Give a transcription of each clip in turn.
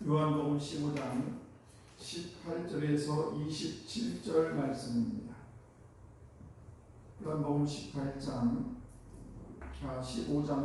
요한복음 15장 18절에서 27절 말씀입니다. 요한복음 15장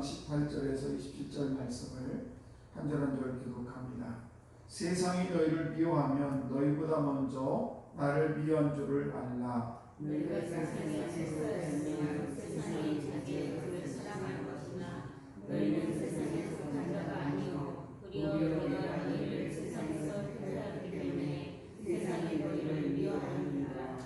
18절에서 27절 말씀을 한 절 한 절 기록합니다. 세상이 너희를 미워하면 너희보다 먼저 나를 미워한 줄을 알라. 너희가 세상의 질서를 생명하고 세상의 자기의 것을 사랑하는 것이나 너희는 세상에 속한 자가 아니요 도리어 너희가 너희를 세상에서 택하였기 때문에 세상이 너희를 미워하느니라.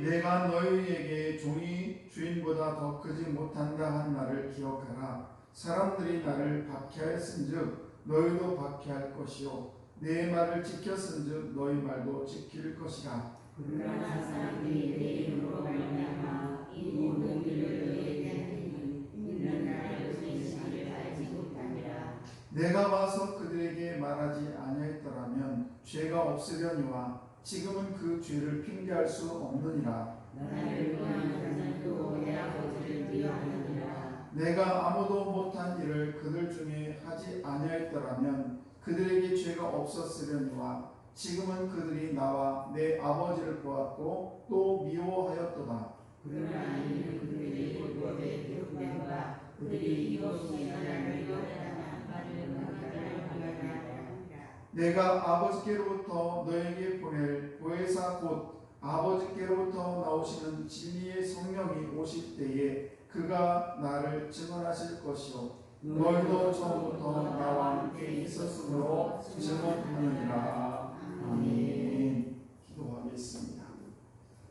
내가 너희에게 종이 주인보다 더 크지 못한다 한 말을 기억하라. 사람들이 나를 박해하였은즉 너희도 박해할 것이요 내 말을 지켰은즉 너희 말도 지킬 것이라. 그러나 사람들이 내 이름으로 말미암아 이 모든 일을 너희에게 하리니 이는 나를 보내시기를 알지 못하니라. 내가 와서 그들에게 말하지 아니하였더라면 죄가 없으려니와 지금은 그 죄를 핑계할 수 없느니라. 나를 미워하는 자도 내 아버지를 미워하느니라. 내가 아무도 못한 일을 그들 중에 하지 아니하였더라면 그들에게 죄가 없었으려니와 지금은 그들이 나와 내 아버지를 보았고 또 미워하였도다. 그러나 이는 그들이 율법에 기록된 바 그들이 이것이 나를 미워하다는 말을 하나님이라. 내가 아버지께로부터 너에게 보낼 보혜사 곧 아버지께로부터 나오시는 진리의 성령이 오실 때에 그가 나를 증언하실 것이요 너희도 처음부터 나와 함께 있었으므로 증언하느니라. 아멘. 기도하겠습니다.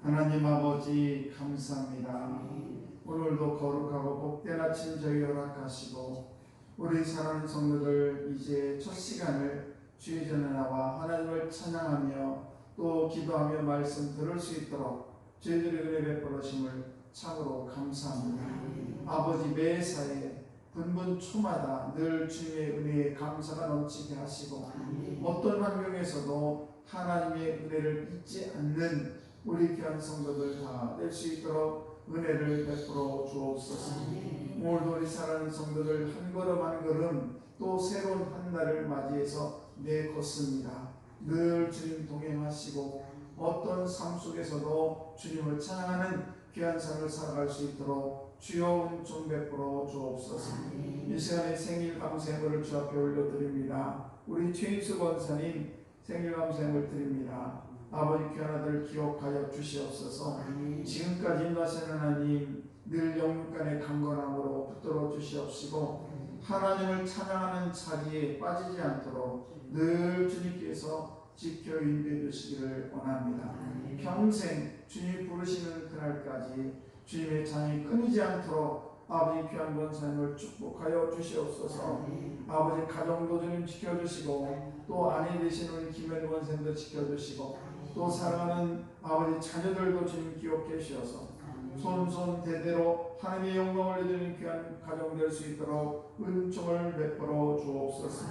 하나님 아버지 감사합니다. 오늘도 거룩하고 복된 아침 저희 허락하시고 우리 사랑하는 성도들 이제 첫 시간을 주의 전에 나와 하나님을 찬양하며 또 기도하며 말씀 들을 수 있도록 저희들의 은혜 베풀으심을 참으로 감사합니다. 아버지 매사에 분분초마다 늘 주님의 은혜에 감사가 넘치게 하시고 어떤 환경에서도 하나님의 은혜를 잊지 않는 우리 귀한 성도들 다 될 수 있도록 은혜를 베풀어 주옵소서. 오늘도 우리 사랑하는 성도들 한 걸음 한 걸음 또 새로운 한 날을 맞이해서 내걷습니다. 늘 주님 동행하시고 어떤 삶 속에서도 주님을 찬양하는 귀한 삶을 살아갈 수 있도록 주여 은총 베풀어 주옵소서. 이 시간에 생일 감사함을 주 앞에 올려드립니다. 우리 최인수 권사님 생일 감사함을 드립니다. 아버지 귀한 아들 기억하여 주시옵소서. 지금까지 인도하시는 하나님 늘 영육간의 강건함으로 붙들어 주시옵시고 하나님을 찬양하는 자리에 빠지지 않도록 늘 주님께서 지켜 인도해 주시기를 원합니다. 평생 주님 부르시는 그날까지 주님의 찬양이 끊이지 않도록 아버지 귀한 권사님을 축복하여 주시옵소서. 아버지 가정도 주님 지켜주시고 또 아내 되시는 우리 김현 권사님도 지켜주시고 또 사랑하는 아버지 자녀들도 주님 기억해 주셔서 손손 대대로 하나님의 영광을 드리는 귀한 가정 될 수 있도록 은총을 베풀어 주옵소서.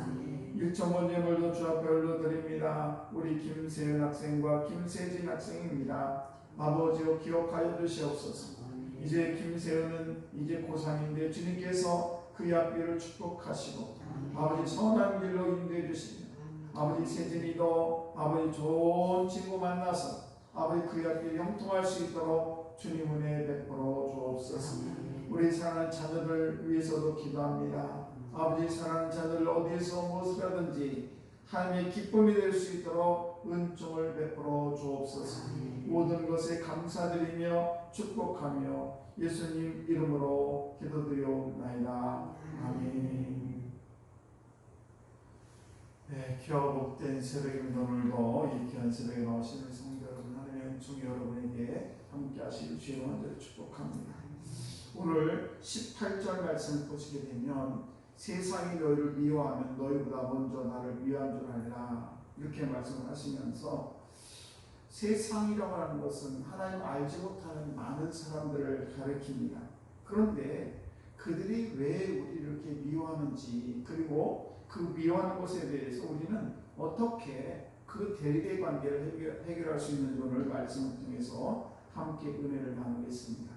일천 예물도 주 앞에 올려드립니다. 우리 김세현 학생과 김세진 학생입니다. 아버지로 기억하여 주시옵소서. 이제 김세현은 이제 고3인데 주님께서 그의 앞길을 축복하시고 아버지 선한 길로 인도해 주시며 아버지 세진이도 아버지 좋은 친구 만나서 아버지 그의 앞길 형통할 수 있도록 주님 은혜 베풀어 주옵소서. 우리 사랑하는 자녀들 위해서도 기도합니다. 아버지 사랑하는 자녀들 어디에서 무엇을 하든지 하나님의 기쁨이 될 수 있도록 은총을 베풀어 주옵소서. 모든 것에 감사드리며 축복하며 예수님 이름으로 기도드리옵나이다. 아멘. 네, 귀하고 복된 새벽입니다. 오늘도 이 귀한 새벽에 나오시는 성도 여러분, 하나님의 은총이 여러분에게 함께 하시길 주의 먼저 축복합니다. 오늘 18절 말씀을 보시게 되면 세상이 너희를 미워하면 너희보다 먼저 나를 미워한 줄 알라 이렇게 말씀을 하시면서 세상이라고 하는 것은 하나님 알지 못하는 많은 사람들을 가리킵니다. 그런데 그들이 왜 우리를 이렇게 미워하는지 그리고 그 미워하는 것에 대해서 우리는 어떻게 그 대립의 관계를 해결할 수 있는지 오늘 말씀을 통해서 함께 은혜를 나누겠습니다.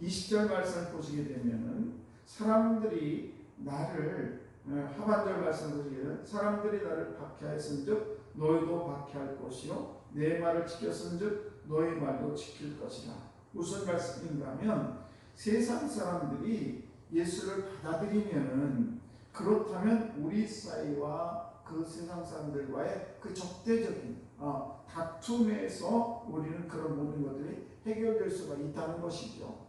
20절 말씀을 보시게 되면은 사람들이 나를 하반절 말씀 보시기에는 사람들이 나를 박해하였은즉 너희도 박해할 것이요 내 말을 지켰은즉 너희 말도 지킬 것이라. 무슨 말씀인가 하면 세상 사람들이 예수를 받아들이면은 그렇다면 우리 사이와 그 세상 사람들과의 그 적대적인 다툼에서 우리는 그런 모든 것들이 해결될 수가 있다는 것이죠.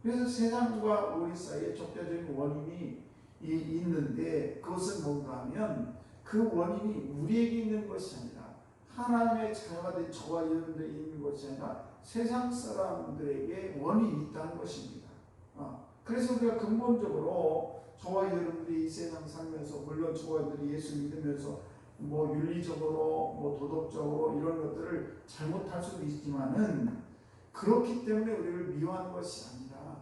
그래서 세상과 우리 사이에 적대적인 원인이 있는데 그것은 뭔가 하면 그 원인이 우리에게 있는 것이 아니라 하나님의 자녀가 된 저와 여러분들이 있는 것이 아니라 세상 사람들에게 원인이 있다는 것입니다. 그래서 우리가 근본적으로 저와 여러분들이 이 세상 살면서 물론 저와 여러분들이 예수 믿으면서 뭐 윤리적으로 뭐 도덕적으로 이런 것들을 잘못할 수도 있지만은 그렇기 때문에 우리를 미워하는 것이 아니라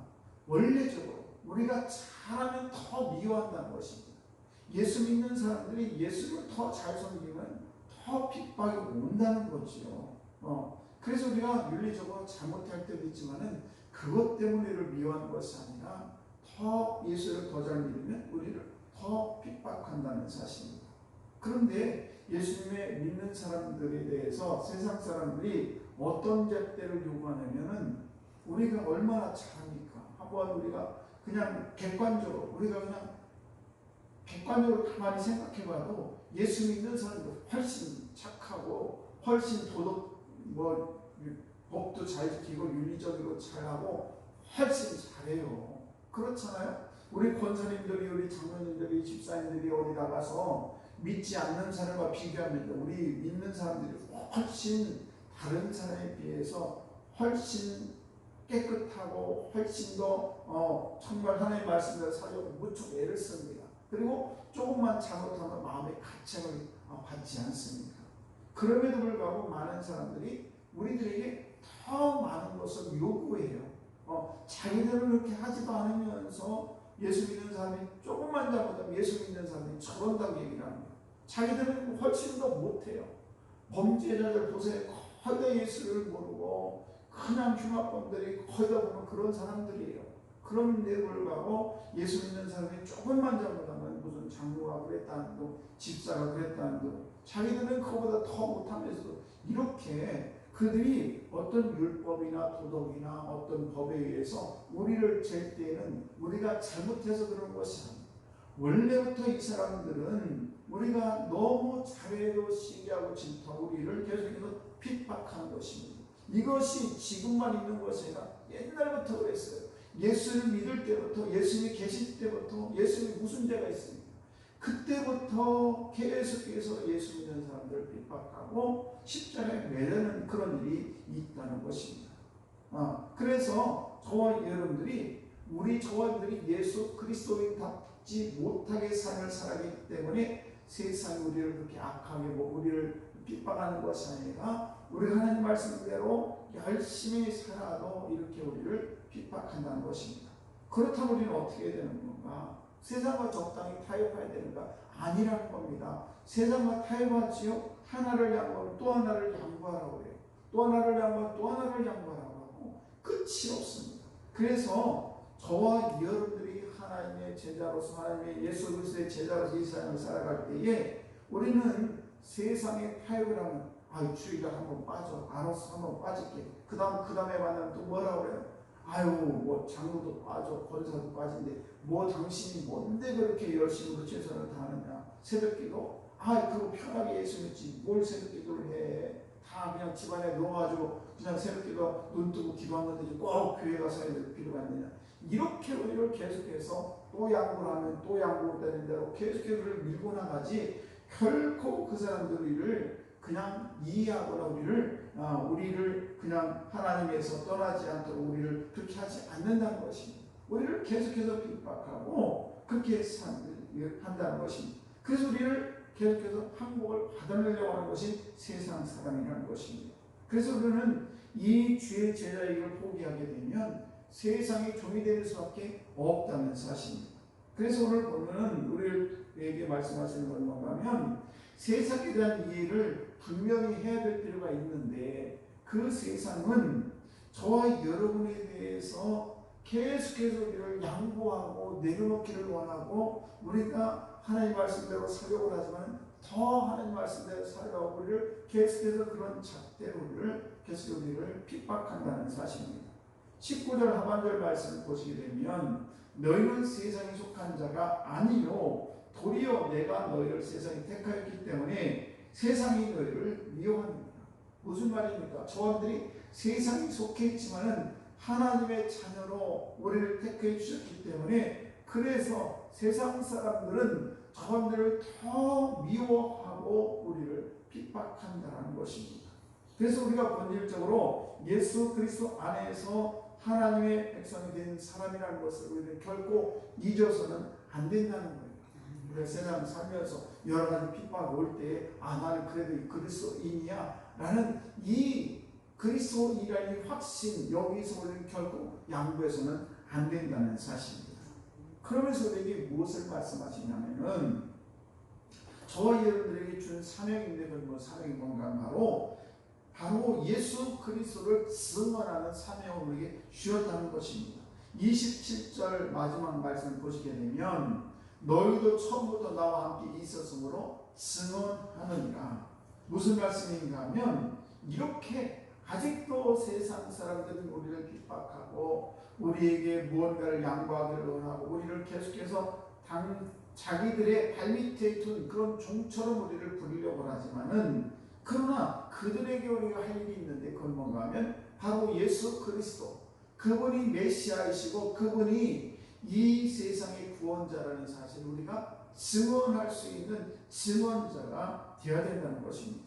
원래적으로 우리가 잘하면 더 미워한다는 것입니다. 예수 믿는 사람들이 예수를 더 잘 섬기면 더 핍박이 온다는 거지요. 그래서 우리가 윤리적으로 잘못할 때도 있지만은 그것 때문에 우리를 미워하는 것이 아니라 더 예수를 더 잘 믿으면 우리를 더 핍박한다는 사실입니다. 그런데 예수님의 믿는 사람들에 대해서 세상 사람들이 어떤 잣대를 요구하냐면은 우리가 얼마나 잘합니까? 한번 우리가 그냥 객관적으로 가만히 생각해봐도 예수 믿는 사람들 훨씬 착하고 훨씬 도덕 법도 잘 지키고 윤리적으로 잘하고 훨씬 잘해요. 그렇잖아요. 우리 권사님들이 우리 장로님들이 집사님들이 어디 나가서 믿지 않는 사람과 비교하면 우리 믿는 사람들이 훨씬 다른 사람에 비해서 훨씬 깨끗하고 훨씬 더 정말 하나님의 말씀대로 살려고 무척 애를 씁니다. 그리고 조금만 잘못하면 마음의 가책을 받지 않습니다. 그럼에도 불구하고 많은 사람들이 우리들에게 더 많은 것을 요구해요. 자기들은 그렇게 하지도 않으면서 예수 믿는 사람이 조금만 잘못하면 예수 믿는 사람이 저런다고 얘기를 합니다. 자기들은 훨씬 더 못해요. 범죄자들 보세요. 거의 다 예수를 모르고 그냥 흉악범들이 거의 다 보면 그런 사람들이에요. 그런데 불구하고 예수 믿는 사람이 조금만 잘못하면 무슨 장로가 그랬다는 둥, 집사가 그랬다는 둥, 자기들은 그거보다 더 못하면서도 이렇게 그들이 어떤 율법이나 도덕이나 어떤 법에 의해서 우리를 잴 때에는 우리가 잘못해서 그런 것이 아닙니다. 원래부터 이 사람들은 우리가 너무 잘해도 시기하고 질투하고 우리를 계속해서 핍박하는 것입니다. 이것이 지금만 있는 것이 아니라 옛날부터 그랬어요. 예수를 믿을 때부터, 예수님이 계실 때부터 예수님이 무슨 죄가 있습니까? 그때부터 계속해서 예수 믿는 사람들을 핍박하고 십자가에 매달리는 그런 일이 있다는 것입니다. 그래서 저와 여러분들이 저와 여러분들이 예수 그리스도인답지 못하게 삶을 살아가기 때문에 세상이 우리를 그렇게 악하게 우리를 핍박하는 것이 아니라 우리가 하나님 말씀대로 열심히 살아도 이렇게 우리를 핍박한다는 것입니다. 그렇다면 우리는 어떻게 해야 되는 건가? 세상과 적당히 타협해야 되는가? 아니라는 겁니다. 세상과 타협하지요. 하나를 양보하면 또 하나를 양보하라고 해요. 또 하나를 양보하면 또 하나를 양보하라고 하고 끝이 없습니다. 그래서 저와 여러분들이 하나님의 제자로서 하나님의 예수 그리스도의 제자로서 이 세상을 살아갈 때에 우리는 세상에 타협을 하면 주의가 한번 빠져. 알아서 한번 빠질게. 그 다음에 만나면 또 뭐라고 그래요? 뭐 장로도 빠져, 권사도 빠진데 당신이 뭔데 그렇게 열심히 최선을 다하느냐. 새벽기도 그거 편하게 예수 믿지 뭘 새벽기도를 해. 다 그냥 집안에 넣어가지고 그냥 새벽기도 눈 뜨고 기도한 건데 꼭 교회 가서 해야 될 필요가 있느냐. 이렇게 우리를 계속해서 또 양보를 하면 또 양보되는 대로 계속해서 우리를 밀고 나가지 결코 그 사람들을 그냥 이해하거나 우리를 그냥 하나님에서 떠나지 않도록 우리를 그렇게 하지 않는다는 것입니다. 우리를 계속해서 핍박하고 그렇게 한다는 것입니다. 그래서 우리를 계속해서 항복을 받아내려고 하는 것이 세상 사람이라는 것입니다. 그래서 우리는 이 주의 제자에게 포기하게 되면 세상의 종이 될 수밖에 없다는 사실입니다. 그래서 오늘 보면 우리에게 말씀하시는 건 뭔가 하면 세상에 대한 이해를 분명히 해야 될 필요가 있는데 그 세상은 저와 여러분에 대해서 계속해서 우리를 양보하고 내려놓기를 원하고 우리가 하나님 말씀대로 살려고 하지만 더 하나님 말씀대로 살려고 우리를 계속해서 그런 잣대로 우리를 계속 우리를 핍박한다는 사실입니다. 19절 하반절 말씀을 보시게 되면 너희는 세상에 속한 자가 아니요 도리어 내가 너희를 세상에 택하였기 때문에 세상이 너희를 미워합니다. 무슨 말입니까? 저들이 세상에 속해 있지만은 하나님의 자녀로 우리를 택해 주셨기 때문에 그래서 세상 사람들은 저들을 더 미워하고 우리를 핍박한다는 것입니다. 그래서 우리가 본질적으로 예수 그리스도 안에서 하나님의 백성이 된 사람이라는 것을 우리는 결코 잊어서는 안 된다는 거예요. 우리가 세상 살면서 여러 가지 핍박 올 때 나는 그래도 그리스도인이야 라는 이 그리스도인이라는 확신 여기서 우리는 결코 양보해서는 안 된다는 사실입니다. 그러면서 우리에게 무엇을 말씀하시냐면은 저와 여러분들에게 준 사명인데 그 사명이 뭔가 바로 예수 그리스도를 증언하는 사명을 우리에게 주었다는 것입니다. 27절 마지막 말씀을 보시게 되면 너희도 처음부터 나와 함께 있었으므로 증언하느니라. 무슨 말씀인가 하면 이렇게 아직도 세상 사람들은 우리를 핍박하고 우리에게 무언가를 양보하기를 원하고 우리를 계속해서 자기들의 발밑에 둔 그런 종처럼 우리를 부리려고 하지만은 그러나 그들에게 우리가 할 일이 있는데 그건 뭔가 하면 바로 예수 그리스도 그분이 메시아이시고 그분이 이 세상의 구원자라는 사실을 우리가 증언할 수 있는 증언자가 되어야 된다는 것입니다.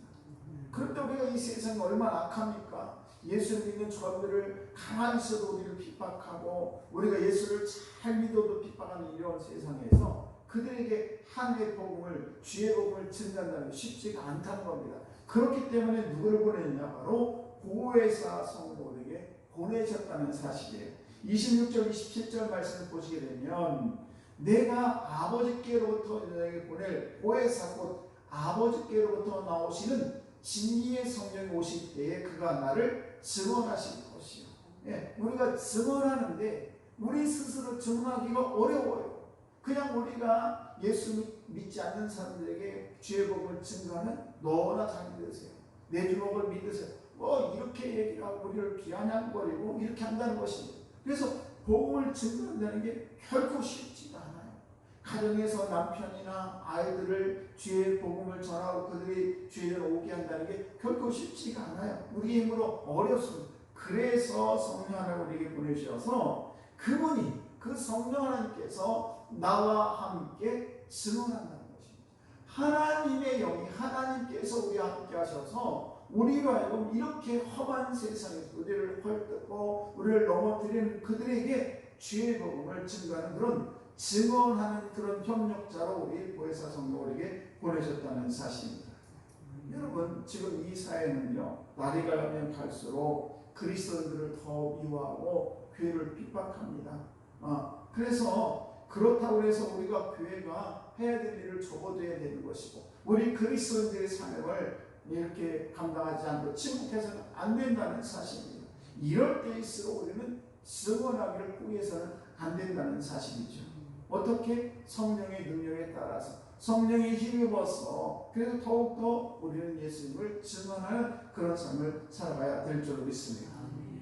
그런데 우리가 이 세상이 얼마나 악합니까? 예수를 믿는 저들을 가만히 있어도 우리를 핍박하고 우리가 예수를 잘 믿어도 핍박하는 이런 세상에서 그들에게 하늘의 복음을 주의 복음을 전한다는 게 쉽지가 않다는 겁니다. 그렇기 때문에 누구를 보냈냐? 바로 보혜사 성도에게 보내셨다는 사실이에요. 26절 27절 말씀을 보시게 되면 내가 아버지께로부터 너에게 보낼 보혜사 곧 아버지께로부터 나오시는 진리의 성령이 오실 때에 그가 나를 증언하실 것이요. 우리가 증언하는데 우리 스스로 증언하기가 어려워요. 그냥 우리가 예수 믿지 않는 사람들에게 주의 복음을 증거하는 너나 잘 믿으세요. 내 주먹을 믿으세요. 이렇게 얘기를 하고 우리를 비아냥거리고 이렇게 한다는 것입니다. 그래서 복음을 증거한다는 게 결코 쉽지가 않아요. 가정에서 남편이나 아이들을 주의 복음을 전하고 그들이 주의를 오게 한다는 게 결코 쉽지가 않아요. 우리 힘으로 어렵습니다. 그래서 성령 하나님을 우리에게 보내주셔서 그분이 그 성령 하나님께서 나와 함께 증언한다는 것입니다. 하나님의 영이 하나님께서 우리와 함께 하셔서 우리로 하여금 이렇게 험한 세상에서 우리를 헐뜯고 우리를 넘어뜨리는 그들에게 주의 복음을 증거하는 그런 증언하는 그런 협력자로 우리 보혜사 성도에게 보내셨다는 사실입니다. 여러분 지금 이 사회는요 날이 가면 갈수록 그리스도인들을 더 미워하고 교회를 핍박합니다. 그래서 그렇다고 해서 우리가 교회가 해야 될 일을 접어둬야 되는 것이고 우리 그리스도인들의 사명을 이렇게 감당하지 않고 침묵해서는 안 된다는 사실입니다. 이럴 때일수록 우리는 증언하기를 포기해서는 안 된다는 사실이죠. 어떻게? 성령의 능력에 따라서 성령의 힘입어서 그래서 더욱더 우리는 예수님을 증언하는 그런 삶을 살아가야 될 줄 믿습니다.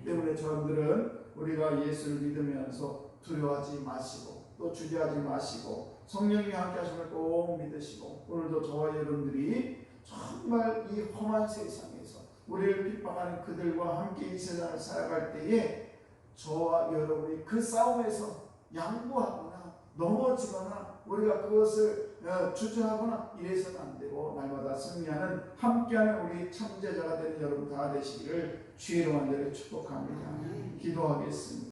때문에 저들은 우리가 예수를 믿으면서 두려워하지 마시고 또 주저하지 마시고 성령이 함께 하심을 꼭 믿으시고 오늘도 저와 여러분들이 정말 이 험한 세상에서 우리를 핍박하는 그들과 함께 이 세상을 살아갈 때에 저와 여러분이 그 싸움에서 양보하거나 넘어지거나 우리가 그것을 주저하거나 이래서는 안 되고 날마다 승리하는 함께하는 우리 참제자가 되는 여러분 다 되시기를 주의 이름으로 축복합니다. 기도하겠습니다.